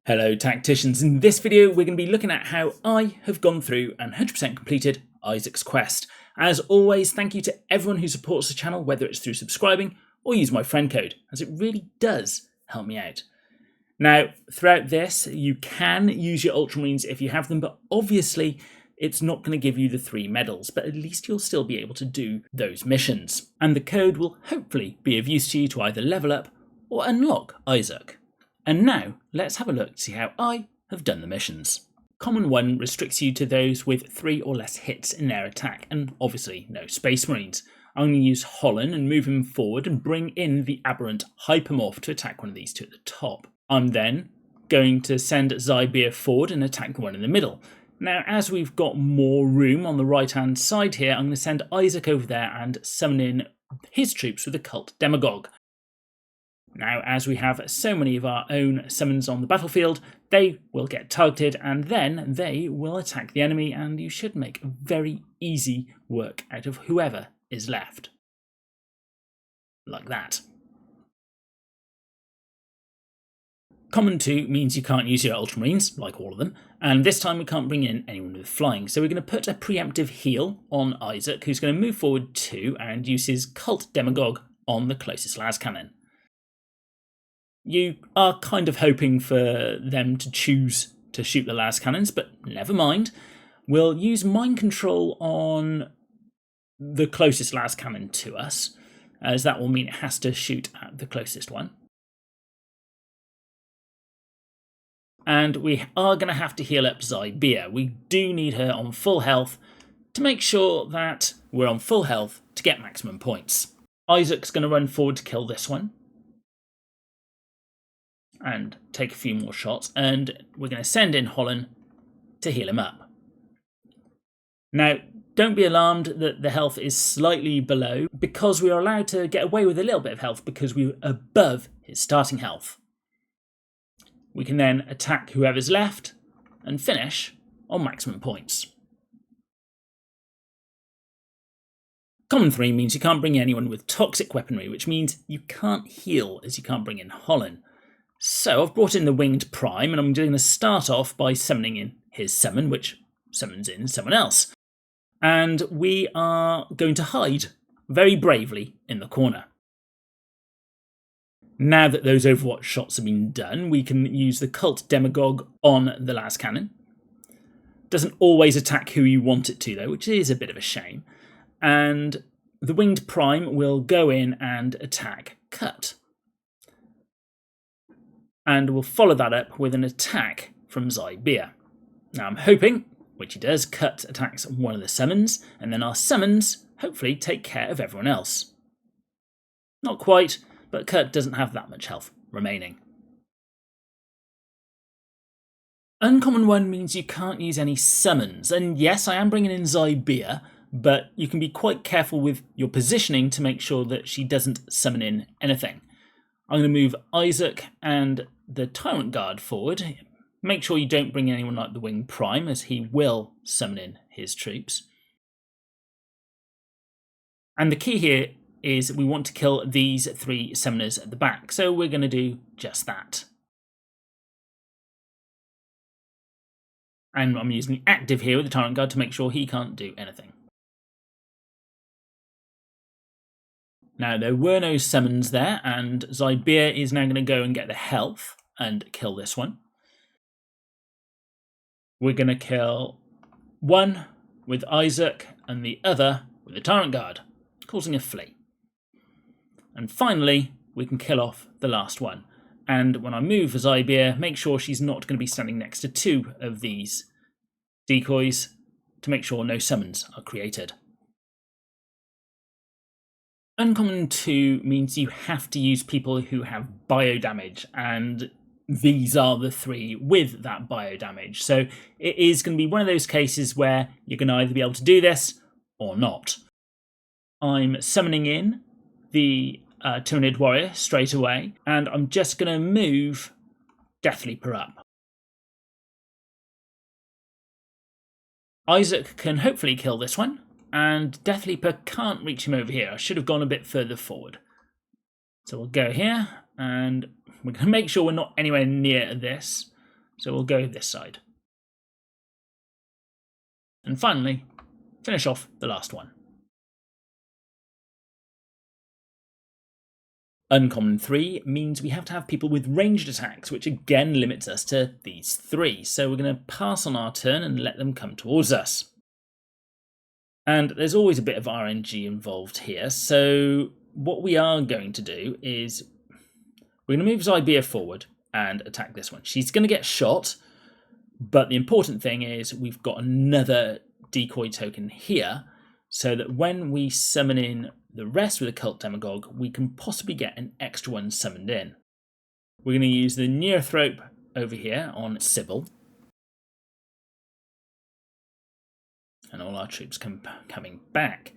Hello tacticians, in this video we're going to be looking at how I have gone through and 100% completed Isaac's quest. As always, thank you to everyone who supports the channel, whether it's through subscribing or use my friend code, as it really does help me out. Now, throughout this, you can use your Ultramarines if you have them, but obviously it's not going to give you the 3 medals, but at least you'll still be able to do those missions. And the code will hopefully be of use to you to either level up or unlock Isaak. And now, let's have a look to see how I have done the missions. Common 1 restricts you to those with 3 or less hits in their attack, and obviously no Space Marines. I'm going to use Holland and move him forward and bring in the Aberrant Hypermorph to attack one of these two at the top. I'm then going to send Zybeer forward and attack the one in the middle. Now, as we've got more room on the right-hand side here, I'm going to send Isaak over there and summon in his troops with the Cult Demagogue. Now, as we have so many of our own summons on the battlefield, they will get targeted and then they will attack the enemy, and you should make very easy work out of whoever is left. Like that. Common 2 means you can't use your Ultramarines, like all of them, and this time we can't bring in anyone with flying. So we're going to put a preemptive heal on Isaak, who's going to move forward 2 and use his Cult Demagogue on the closest las cannon. You are kind of hoping for them to choose to shoot the las cannons, but never mind. We'll use mind control on the closest las cannon to us, as that will mean it has to shoot at the closest one. And we are going to have to heal up Zybeer. We do need her on full health to make sure that we're on full health to get maximum points. Isaac's going to run forward to kill this one and take a few more shots, and we're going to send in Holland to heal him up. Now, don't be alarmed that the health is slightly below, because we are allowed to get away with a little bit of health because we're above his starting health. We can then attack whoever's left and finish on maximum points. Common 3 means you can't bring anyone with toxic weaponry, which means you can't heal as you can't bring in Holland. So I've brought in the Winged Prime, and I'm going to start off by summoning in his summon, which summons in someone else. And we are going to hide very bravely in the corner. Now that those Overwatch shots have been done, we can use the Cult Demagogue on the las cannon. Doesn't always attack who you want it to though, which is a bit of a shame. And the Winged Prime will go in and attack Cut. And we'll follow that up with an attack from Zybeer. Now I'm hoping, which he does, Cut attacks one of the summons, and then our summons hopefully take care of everyone else. Not quite, but Cut doesn't have that much health remaining. Uncommon 1 means you can't use any summons, and yes, I am bringing in Zybeer, but you can be quite careful with your positioning to make sure that she doesn't summon in anything. I'm going to move Isaak and the Tyrant Guard forward. Make sure you don't bring anyone like the Winged Prime, as he will summon in his troops. And the key here is we want to kill these 3 summoners at the back, so we're going to do just that. And I'm using the active here with the Tyrant Guard to make sure he can't do anything. Now, there were no summons there, and Zybeer is now going to go and get the health and kill this one. We're going to kill one with Isaak and the other with the Tyrant Guard, causing a flee. And finally, we can kill off the last one. And when I move Zybeer, make sure she's not going to be standing next to 2 of these decoys to make sure no summons are created. Uncommon 2 means you have to use people who have bio damage, and these are the 3 with that bio damage. So it is going to be one of those cases where you're going to either be able to do this or not. I'm summoning in the Tyranid Warrior straight away, and I'm just going to move Death Leaper up. Isaak can hopefully kill this one, and Death Leaper can't reach him over here. I should have gone a bit further forward. So we'll go here, and we're going to make sure we're not anywhere near this. So we'll go this side. And finally, finish off the last one. Uncommon 3 means we have to have people with ranged attacks, which again limits us to these 3. So we're going to pass on our turn and let them come towards us. And there's always a bit of RNG involved here. So what we are going to do is we're going to move Zybia forward and attack this one. She's going to get shot, but the important thing is we've got another decoy token here, so that when we summon in the rest with a Cult Demagogue, we can possibly get an extra one summoned in. We're going to use the Neothrope over here on Sybil. And all our troops coming back.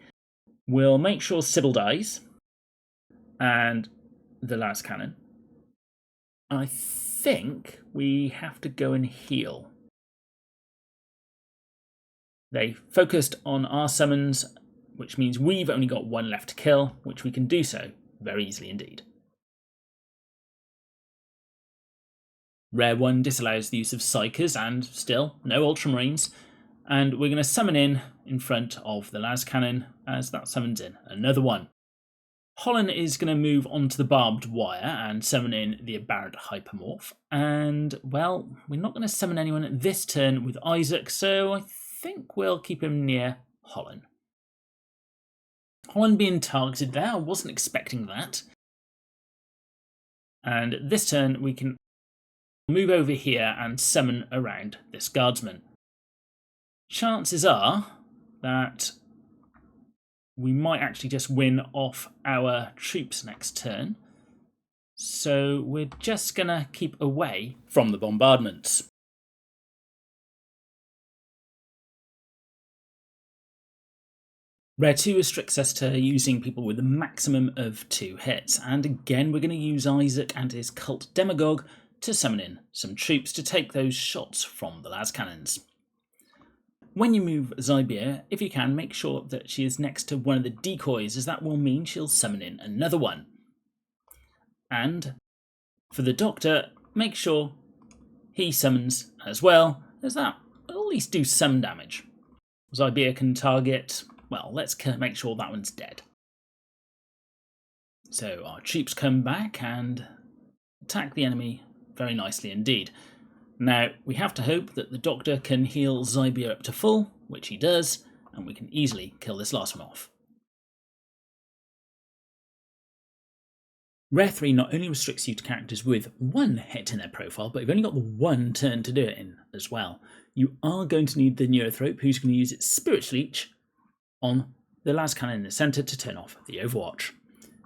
We'll make sure Sybil dies. And the last cannon. I think we have to go and heal. They focused on our summons, which means we've only got one left to kill, which we can do so very easily indeed. Rare 1 disallows the use of Psychers and still no Ultramarines. And we're going to summon in front of the las cannon as that summons in another one. Holland is going to move onto the barbed wire and summon in the aberrant hypermorph. And, well, we're not going to summon anyone this turn with Isaak, so I think we'll keep him near Holland. Holland being targeted there, I wasn't expecting that. And this turn we can move over here and summon around this guardsman. Chances are that we might actually just win off our troops next turn. So we're just going to keep away from the bombardments. Rare 2 restricts us to using people with a maximum of 2 hits. And again, we're going to use Isaak and his Cult Demagogue to summon in some troops to take those shots from the las cannons. When you move Zybia, if you can, make sure that she is next to one of the decoys, as that will mean she'll summon in another one. And for the Doctor, make sure he summons as well, as that will at least do some damage. Zybia can target, well, let's make sure that one's dead. So our troops come back and attack the enemy very nicely indeed. Now, we have to hope that the Doctor can heal Zybia up to full, which he does, and we can easily kill this last one off. Rare 3 not only restricts you to characters with 1 hit in their profile, but you've only got the 1 turn to do it in as well. You are going to need the Neothrope, who's going to use its Spirit Leech on the las cannon in the centre to turn off the Overwatch.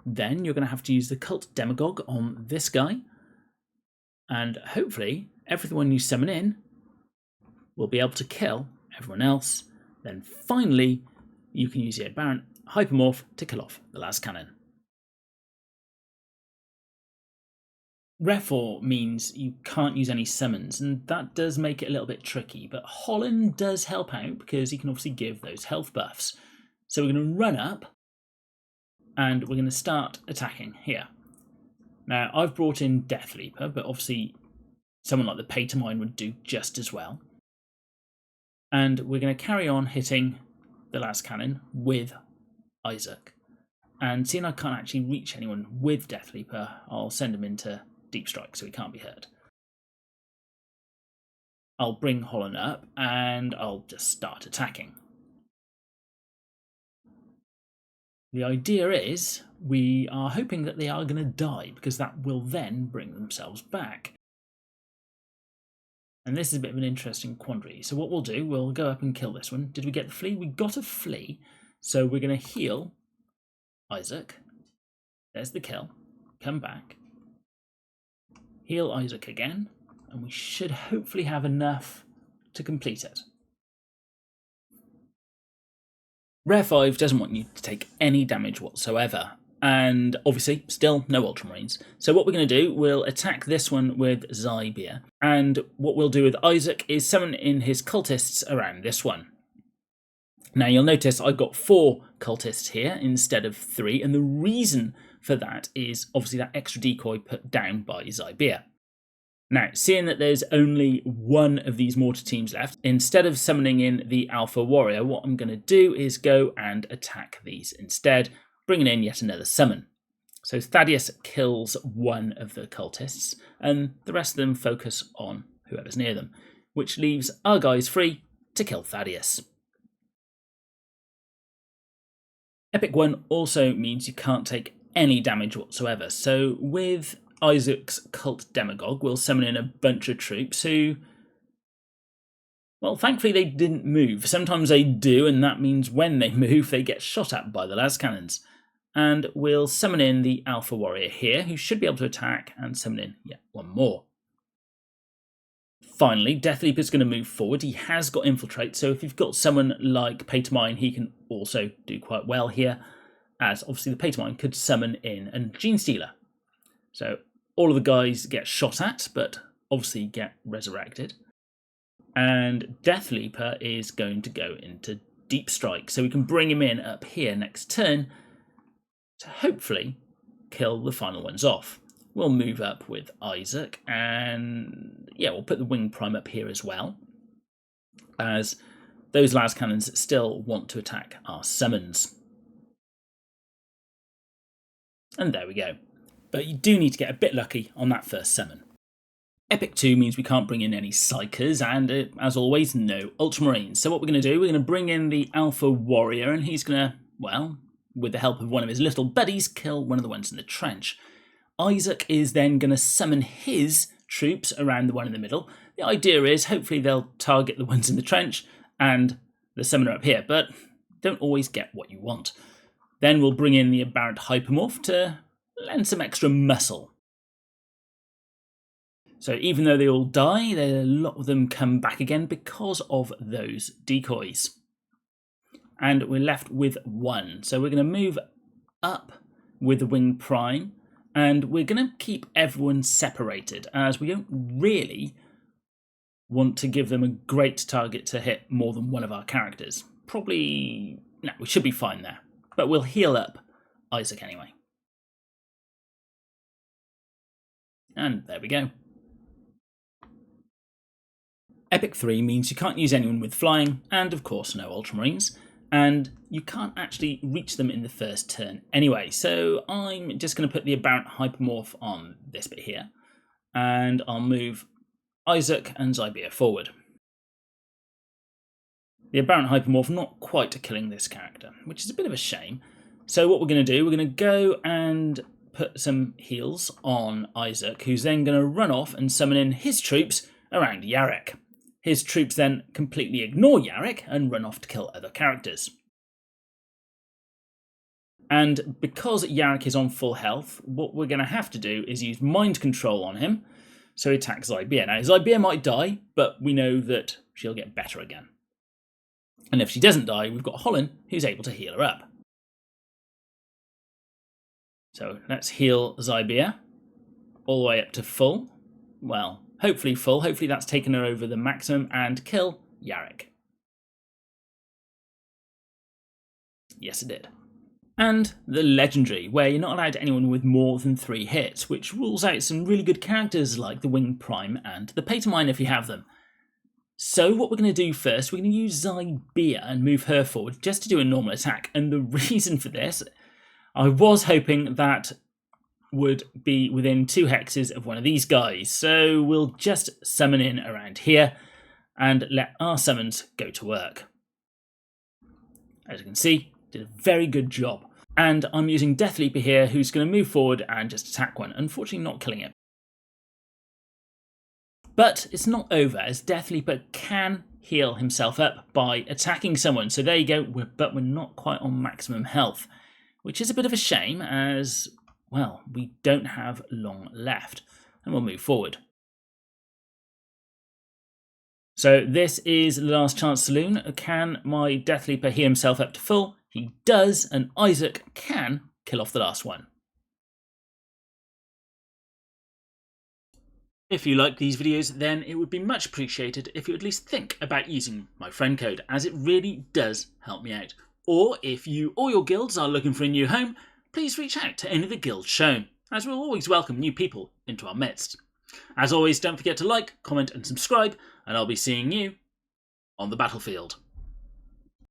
Then you're going to have to use the Cult Demagogue on this guy, and hopefully everyone you summon in will be able to kill everyone else. Then finally, you can use the aberrant hypermorph to kill off the las cannon. Rare 4 means you can't use any summons, and that does make it a little bit tricky, but Holland does help out because he can obviously give those health buffs. So we're going to run up and we're going to start attacking here. Now, I've brought in Death Leaper, but obviously someone like the Patermine would do just as well. And we're going to carry on hitting the las cannon with Isaak. And seeing I can't actually reach anyone with Death Leaper, I'll send him into Deep Strike so he can't be hurt. I'll bring Holland up and I'll just start attacking. The idea is we are hoping that they are going to die because that will then bring themselves back. And this is a bit of an interesting quandary. So what we'll do, we'll go up and kill this one. Did we get the flea? We got a flea. So we're going to heal Isaak. There's the kill. Come back. Heal Isaak again. And we should hopefully have enough to complete it. Rare 5 doesn't want you to take any damage whatsoever. And obviously, still no Ultramarines. So what we're going to do, we'll attack this one with Zybia. And what we'll do with Isaak is summon in his cultists around this one. Now you'll notice I've got 4 cultists here instead of 3. And the reason for that is obviously that extra decoy put down by Zybia. Now, seeing that there's only one of these mortar teams left, instead of summoning in the Alpha Warrior, what I'm going to do is go and attack these instead, bringing in yet another summon. So Thaddeus kills one of the cultists, and the rest of them focus on whoever's near them, which leaves our guys free to kill Thaddeus. Epic 1 also means you can't take any damage whatsoever, so with Isaac's cult demagogue, we'll summon in a bunch of troops who, well, thankfully they didn't move. Sometimes they do, and that means when they move, they get shot at by the las cannons. And we'll summon in the Alpha Warrior here, who should be able to attack, and summon in yet one more. Finally, Deathleaper's going to move forward. He has got Infiltrate, so if you've got someone like Patermine, he can also do quite well here, as obviously the Patermine could summon in a Gene Stealer. So all of the guys get shot at, but obviously get resurrected. And Deathleaper is going to go into Deep Strike, so we can bring him in up here next turn to hopefully kill the final ones off. We'll move up with Isaak, and yeah, we'll put the Wing Prime up here as well, as those las cannons still want to attack our summons. And there we go. But you do need to get a bit lucky on that first summon. Epic 2 means we can't bring in any Psychers, and as always, no Ultramarines. So what we're going to do, we're going to bring in the Alpha Warrior, and he's going to, well, with the help of one of his little buddies, kill one of the ones in the trench. Isaak is then going to summon his troops around the one in the middle. The idea is hopefully they'll target the ones in the trench and the summoner up here, but don't always get what you want. Then we'll bring in the Aberrant Hypermorph to lend some extra muscle. So even though they all die, a lot of them come back again because of those decoys. And we're left with one. So we're going to move up with the Wing Prime, and we're going to keep everyone separated, as we don't really want to give them a great target to hit more than one of our characters. Probably, no, we should be fine there. But we'll heal up Isaak anyway. And there we go. Epic 3 means you can't use anyone with flying, and of course no Ultramarines, and you can't actually reach them in the first turn anyway. So I'm just going to put the Aberrant Hypermorph on this bit here, and I'll move Isaak and Zybeer forward. The Aberrant Hypermorph not quite killing this character, which is a bit of a shame. So what we're going to do, we're going to go and put some heals on Isaak, who's then going to run off and summon in his troops around Yarrick. His troops then completely ignore Yarrick and run off to kill other characters. And because Yarrick is on full health, what we're going to have to do is use Mind Control on him, so he attacks Zybeer. Now, Zybeer might die, but we know that she'll get better again. And if she doesn't die, we've got Holland, who's able to heal her up. So let's heal Zybeer all the way up to full. Well, hopefully full. Hopefully that's taken her over the maximum, and kill Yarrick. Yes, it did. And the Legendary, where you're not allowed anyone with more than 3 hits, which rules out some really good characters like the Wing Prime and the Patermine if you have them. So what we're going to do first, we're going to use Zybeer and move her forward just to do a normal attack. And the reason for this, I was hoping that would be within 2 hexes of one of these guys. So we'll just summon in around here and let our summons go to work. As you can see, did a very good job. And I'm using Deathleaper here, who's going to move forward and just attack one, unfortunately not killing it. But it's not over, as Deathleaper can heal himself up by attacking someone. So there you go, but we're not quite on maximum health, which is a bit of a shame, as, well, we don't have long left. And we'll move forward. So this is the Last Chance Saloon. Can my Deathleaper heal himself up to full? He does, and Isaak can kill off the last one. If you like these videos, then it would be much appreciated if you at least think about using my friend code, as it really does help me out. Or if you or your guilds are looking for a new home, please reach out to any of the guilds shown, as we'll always welcome new people into our midst. As always, don't forget to like, comment and subscribe, and I'll be seeing you on the battlefield.